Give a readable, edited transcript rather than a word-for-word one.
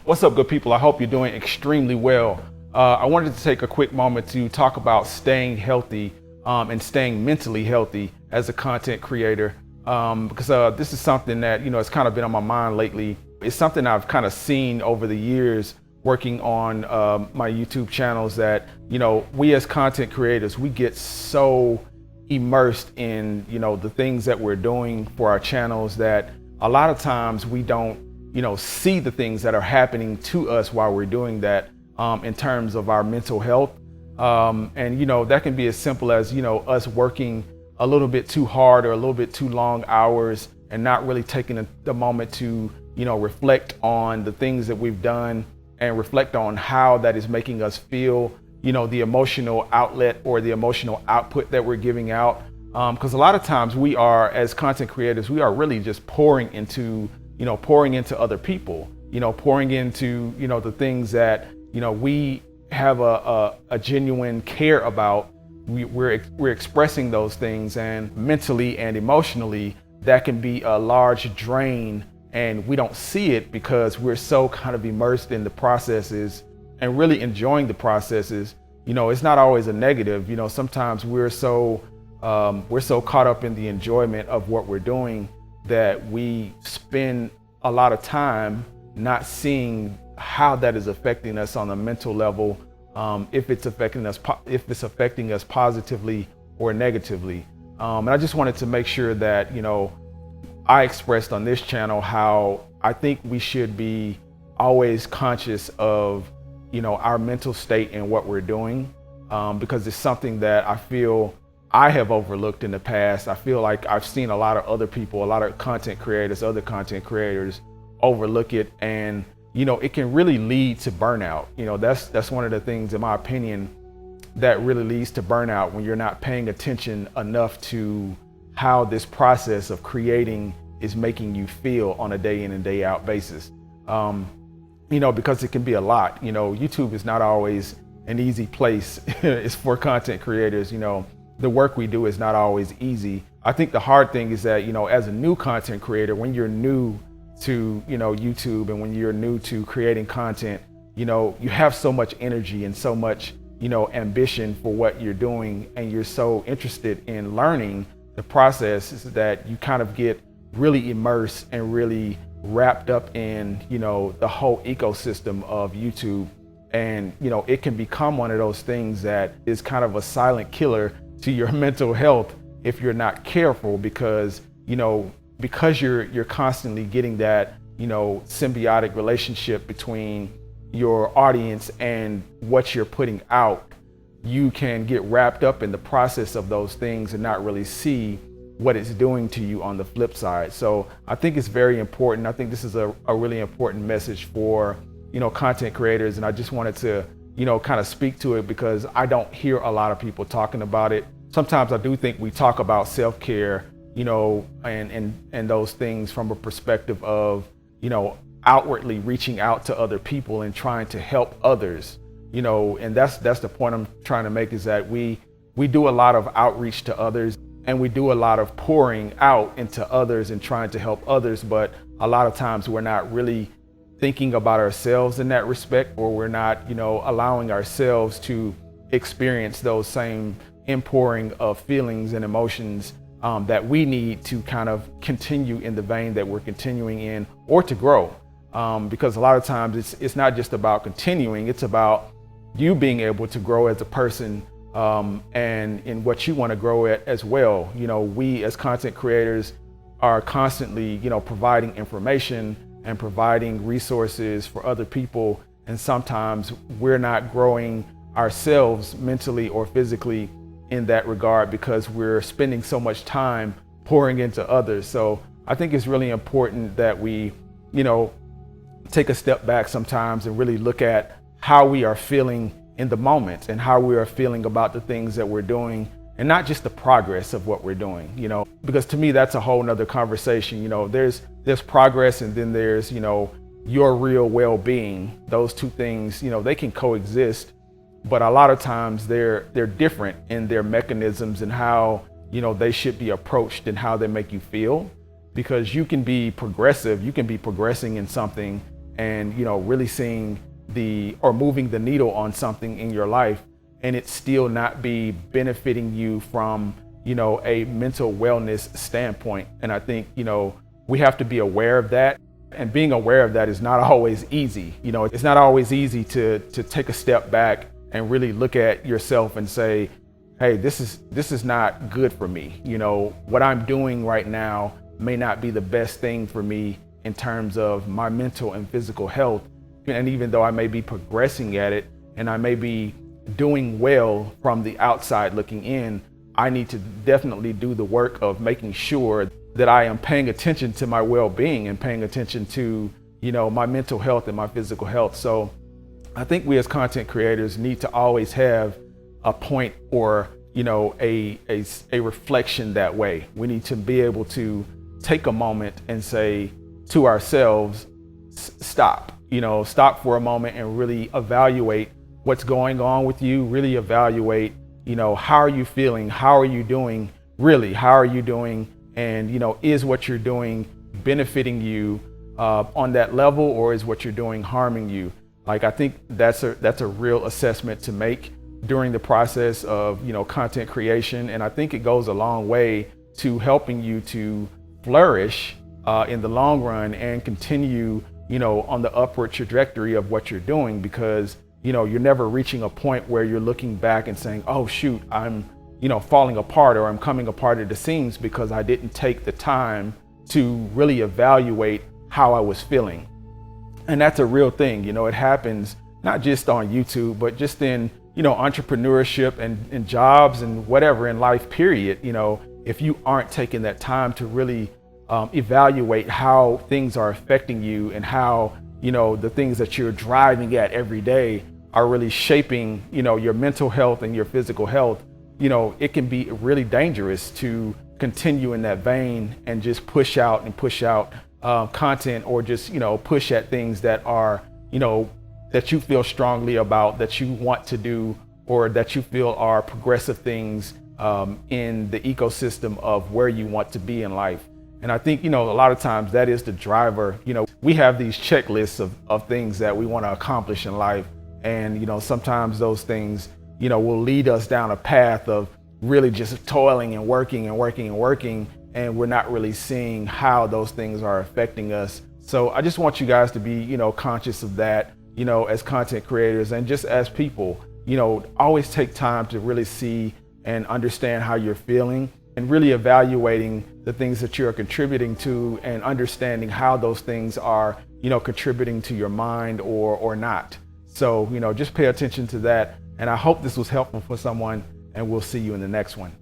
What's up, good people? I hope you're doing extremely well. I wanted to take a quick moment to talk about staying healthy and staying mentally healthy as a content creator, because this is something that, it's kind of been on my mind lately. It's something I've kind of seen over the years working on my YouTube channels that, we as content creators, we get so immersed in, the things that we're doing for our channels that a lot of times we don't see the things that are happening to us while we're doing that in terms of our mental health. And that can be as simple as, us working a little bit too hard or a little bit too long hours and not really taking the moment to, reflect on the things that we've done and reflect on how that is making us feel, the emotional outlet or the emotional output that we're giving out. Because a lot of times we are, as content creators, we are really just pouring into other people, pouring into, the things that, we have a genuine care about. We're expressing those things, and mentally and emotionally, that can be a large drain, and we don't see it because we're so kind of immersed in the processes and really enjoying the processes. It's not always a negative. Sometimes we're so caught up in the enjoyment of what we're doing that we spend a lot of time not seeing how that is affecting us on a mental level, if it's affecting us positively or negatively. And I just wanted to make sure that, I expressed on this channel how I think we should be always conscious of, our mental state and what we're doing, because it's something that I feel I have overlooked in the past. I feel like I've seen a lot of other people, a lot of other content creators overlook it, and it can really lead to burnout. That's one of the things, in my opinion, that really leads to burnout, when you're not paying attention enough to how this process of creating is making you feel on a day in and day out basis. Because it can be a lot. YouTube is not always an easy place. It's for content creators. The work we do is not always easy. I think the hard thing is that, as a new content creator, when you're new to, YouTube, and when you're new to creating content, you have so much energy and so much, ambition for what you're doing, and you're so interested in learning the process that you kind of get really immersed and really wrapped up in, the whole ecosystem of YouTube. And, it can become one of those things that is kind of a silent killer to your mental health if you're not careful, because you're constantly getting that, symbiotic relationship between your audience and what you're putting out. You can get wrapped up in the process of those things and not really see what it's doing to you on the flip side. So I think it's very important. I think this is a really important message for, content creators. And I just wanted to, kind of speak to it, because I don't hear a lot of people talking about it. Sometimes I do think we talk about self-care, and those things from a perspective of, outwardly reaching out to other people and trying to help others, and that's the point I'm trying to make, is that we do a lot of outreach to others, and we do a lot of pouring out into others and trying to help others. But a lot of times we're not really thinking about ourselves in that respect, or we're not, allowing ourselves to experience those same impouring of feelings and emotions that we need to kind of continue in the vein that we're continuing in, or to grow. Because a lot of times it's not just about continuing, it's about you being able to grow as a person, and in what you want to grow at as well. We as content creators are constantly, providing information and providing resources for other people. And sometimes we're not growing ourselves mentally or physically in that regard, because we're spending so much time pouring into others. So I think it's really important that we, take a step back sometimes and really look at how we are feeling in the moment and how we are feeling about the things that we're doing, and not just the progress of what we're doing, because to me, that's a whole nother conversation. There's progress, and then there's, your real well-being. Those two things, they can coexist, but a lot of times they're different in their mechanisms and how, they should be approached and how they make you feel. Because you can be progressive, you can be progressing in something and, really seeing or moving the needle on something in your life, and it still not be benefiting you from, a mental wellness standpoint. And I think, we have to be aware of that. And being aware of that is not always easy. It's not always easy to take a step back and really look at yourself and say, hey, this is not good for me. What I'm doing right now may not be the best thing for me in terms of my mental and physical health. And even though I may be progressing at it and I may be doing well from the outside looking in, I need to definitely do the work of making sure that I am paying attention to my well-being and paying attention to, my mental health and my physical health. So I think we as content creators need to always have a point or, a reflection that way. We need to be able to take a moment and say to ourselves, stop, stop for a moment and really evaluate what's going on with you, really evaluate, how are you feeling? How are you doing? Really, how are you doing? And, is what you're doing benefiting you on that level, or is what you're doing harming you? Like, I think that's a real assessment to make during the process of, content creation. And I think it goes a long way to helping you to flourish in the long run and continue, on the upward trajectory of what you're doing, because, you're never reaching a point where you're looking back and saying, oh, shoot, I'm, falling apart, or I'm coming apart at the seams because I didn't take the time to really evaluate how I was feeling. And that's a real thing. It happens not just on YouTube, but just in, entrepreneurship and jobs and whatever in life, period. If you aren't taking that time to really evaluate how things are affecting you and how, the things that you're driving at every day are really shaping, your mental health and your physical health, it can be really dangerous to continue in that vein and just push out content, or just, push at things that are, that you feel strongly about, that you want to do, or that you feel are progressive things in the ecosystem of where you want to be in life. And I think, a lot of times that is the driver. We have these checklists of things that we want to accomplish in life. And, sometimes those things, will lead us down a path of really just toiling and working and working and working. And we're not really seeing how those things are affecting us. So I just want you guys to be, conscious of that, as content creators and just as people, always take time to really see and understand how you're feeling, and really evaluating the things that you're contributing to, and understanding how those things are, contributing to your mind or not. So, just pay attention to that. And I hope this was helpful for someone, and we'll see you in the next one.